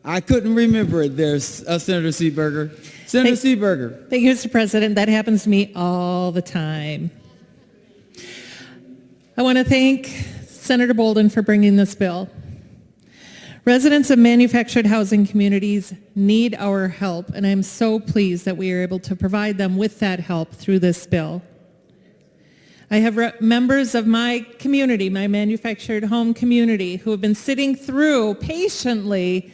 I couldn't remember it there, Senator Seeberger. Senator Seeberger. Thank you, Mr. President. That happens to me all the time. I want to thank Senator Bolden for bringing this bill. Residents of manufactured housing communities need our help, and I'm so pleased that we are able to provide them with that help through this bill. I have members of my community, my manufactured home community, who have been sitting through patiently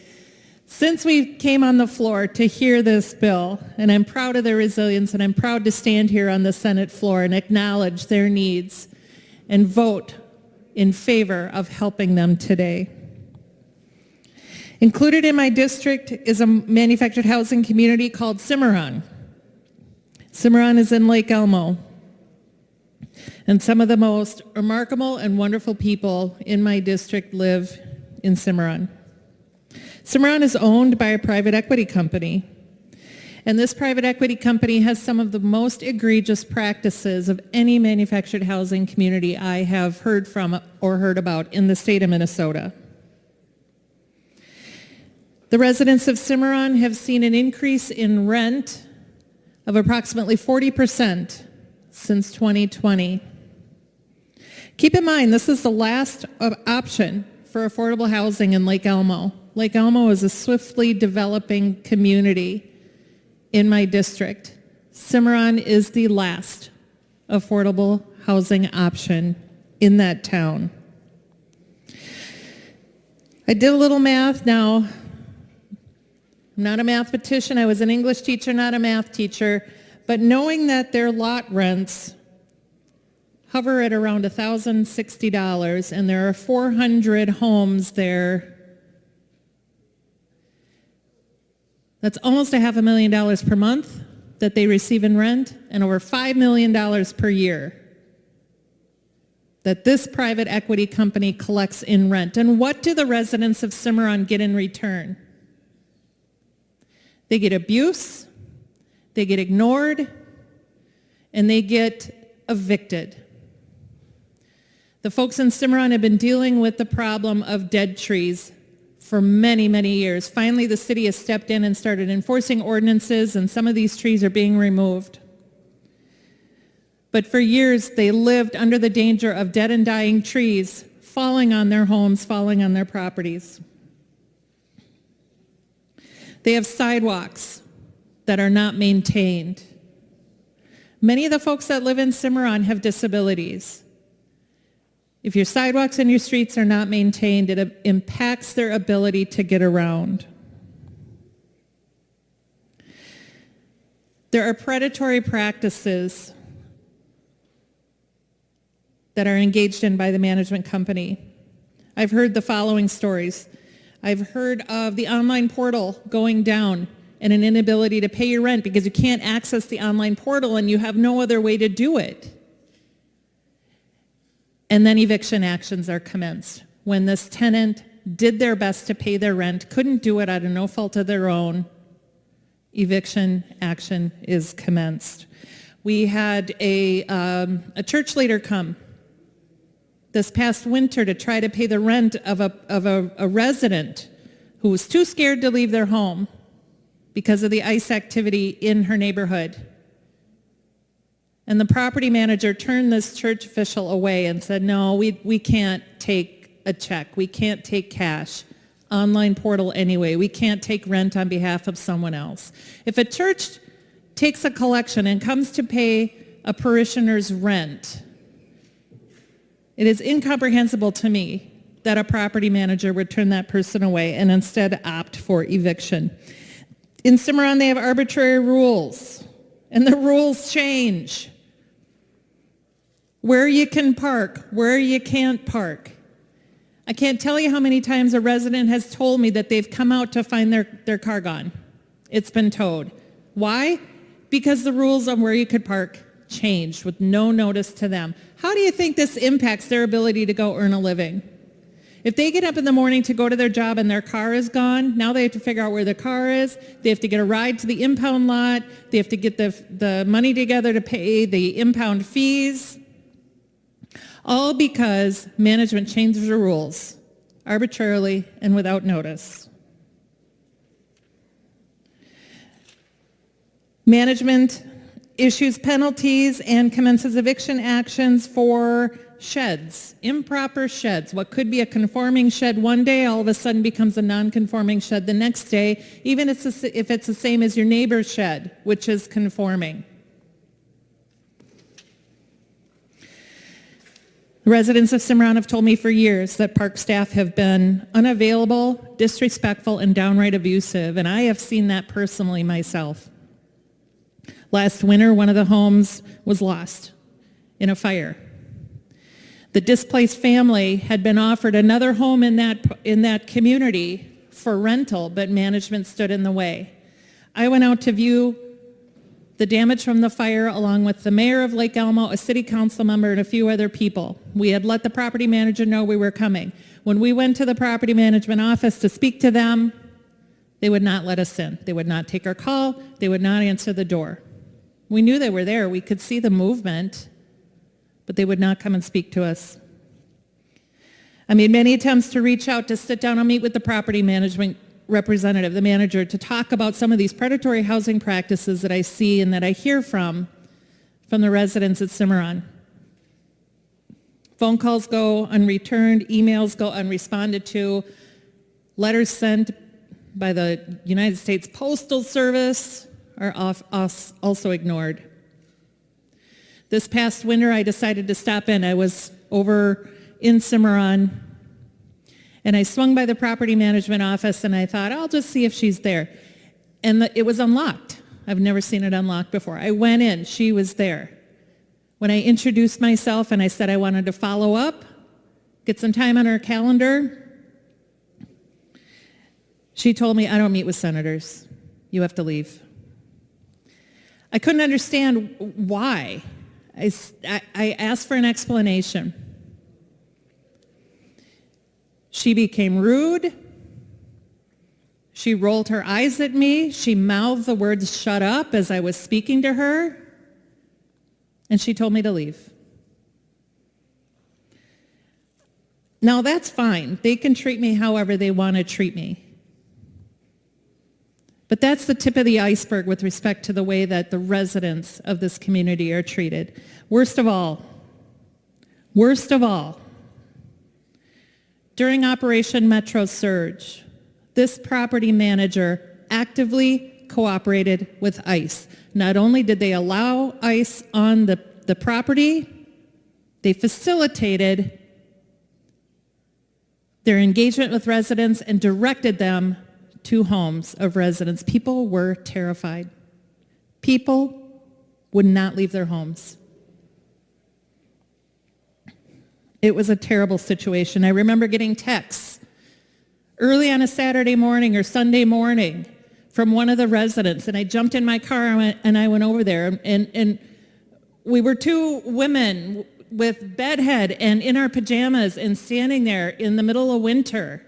since we came on the floor to hear this bill, and I'm proud of their resilience, and I'm proud to stand here on the Senate floor and acknowledge their needs and vote in favor of helping them today. Included in my district is a manufactured housing community called Cimarron. Cimarron is in Lake Elmo. And some of the most remarkable and wonderful people in my district live in Cimarron. Cimarron is owned by a private equity company. And this private equity company has some of the most egregious practices of any manufactured housing community I have heard from or heard about in the state of Minnesota. The residents of Cimarron have seen an increase in rent of approximately 40% since 2020. Keep in mind, this is the last option for affordable housing in Lake Elmo. Lake Elmo is a swiftly developing community in my district. Cimarron is the last affordable housing option in that town. I did a little math now. I'm not a mathematician. I was an English teacher, not a math teacher. But knowing that their lot rents hover at around $1,060 and there are 400 homes there, that's almost $500,000 per month that they receive in rent and over $5 million per year that this private equity company collects in rent. And what do the residents of Cimarron get in return? They get abuse, they get ignored, and they get evicted. The folks in Cimarron have been dealing with the problem of dead trees for many, many years. Finally, the city has stepped in and started enforcing ordinances, and some of these trees are being removed. But for years, they lived under the danger of dead and dying trees falling on their homes, falling on their properties. They have sidewalks that are not maintained. Many of the folks that live in Cimarron have disabilities. If your sidewalks and your streets are not maintained, it impacts their ability to get around. There are predatory practices that are engaged in by the management company. I've heard the following stories. I've heard of the online portal going down and an inability to pay your rent because you can't access the online portal and you have no other way to do it. And then eviction actions are commenced. When this tenant did their best to pay their rent, couldn't do it out of no fault of their own, eviction action is commenced. We had a church leader come this past winter to try to pay the rent of a resident who was too scared to leave their home because of the ICE activity in her neighborhood. And the property manager turned this church official away and said, no, we can't take a check. We can't take cash. Online portal anyway. We can't take rent on behalf of someone else. If a church takes a collection and comes to pay a parishioner's rent, it is incomprehensible to me that a property manager would turn that person away and instead opt for eviction. In Cimarron, they have arbitrary rules, and the rules change. Where you can park, where you can't park. I can't tell you how many times a resident has told me that they've come out to find their car gone. It's been towed. Why? Because the rules on where you could park changed with no notice to them. How do you think this impacts their ability to go earn a living? If they get up in the morning to go to their job and their car is gone, now they have to figure out where the car is. They have to get a ride to the impound lot. They have to get the money together to pay the impound fees. All because management changes the rules arbitrarily and without notice. Management issues penalties and commences eviction actions for sheds, improper sheds. What could be a conforming shed one day all of a sudden becomes a non-conforming shed the next day, even if it's the same as your neighbor's shed, which is conforming. The residents of Cimarron have told me for years that park staff have been unavailable, disrespectful, and downright abusive, and I have seen that personally myself. Last winter, one of the homes was lost in a fire. The displaced family had been offered another home in that community for rental, but management stood in the way. I went out to view the damage from the fire along with the mayor of Lake Elmo, a city council member, and a few other people. We had let the property manager know we were coming. When we went to the property management office to speak to them, they would not let us in. They would not take our call. They would not answer the door. We knew they were there. We could see the movement, but they would not come and speak to us. I made many attempts to reach out to sit down and meet with the property management representative, the manager, to talk about some of these predatory housing practices that I see and that I hear from the residents at Cimarron. Phone calls go unreturned, emails go unresponded to, letters sent by the United States Postal Service are also ignored. This past winter, I decided to stop in. I was over in Cimarron, and I swung by the property management office, and I thought, I'll just see if she's there. And it was unlocked. I've never seen it unlocked before. I went in. She was there. When I introduced myself and I said I wanted to follow up, get some time on her calendar, she told me, I don't meet with senators. You have to leave. I couldn't understand why. I asked for an explanation. She became rude. She rolled her eyes at me. She mouthed the words, "shut up," as I was speaking to her. And she told me to leave. Now that's fine. They can treat me however they want to treat me. But that's the tip of the iceberg with respect to the way that the residents of this community are treated. Worst of all, during Operation Metro Surge, this property manager actively cooperated with ICE. Not only did they allow ICE on the property, they facilitated their engagement with residents and directed them to homes of residents. People were terrified. People would not leave their homes. It was a terrible situation. I remember getting texts early on a Saturday morning or Sunday morning from one of the residents, and I jumped in my car and I went over there, and we were two women with bedhead and in our pajamas and standing there in the middle of winter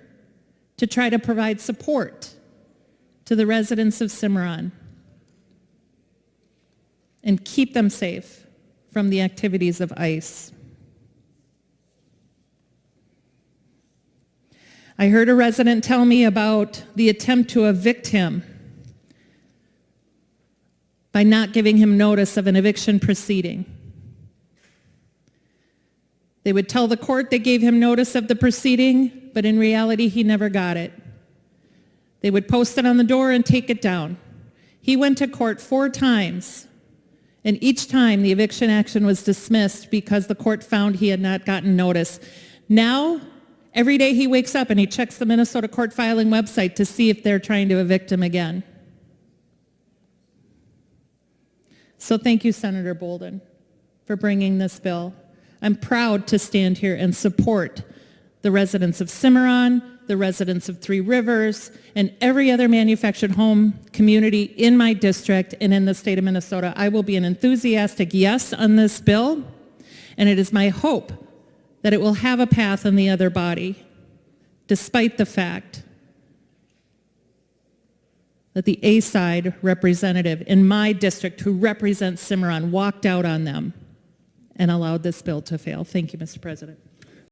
to try to provide support to the residents of Cimarron and keep them safe from the activities of ICE. I heard a resident tell me about the attempt to evict him by not giving him notice of an eviction proceeding. They would tell the court they gave him notice of the proceeding, but in reality, he never got it. They would post it on the door and take it down. He went to court 4 times, and each time the eviction action was dismissed because the court found he had not gotten notice. Now, every day he wakes up and he checks the Minnesota court filing website to see if they're trying to evict him again. So thank you, Senator Bolden, for bringing this bill. I'm proud to stand here and support the residents of Cimarron, the residents of Three Rivers, and every other manufactured home community in my district and in the state of Minnesota. I will be an enthusiastic yes on this bill, and it is my hope that it will have a path in the other body, despite the fact that the A-side representative in my district who represents Cimarron walked out on them and allowed this bill to fail. Thank you, Mr. President.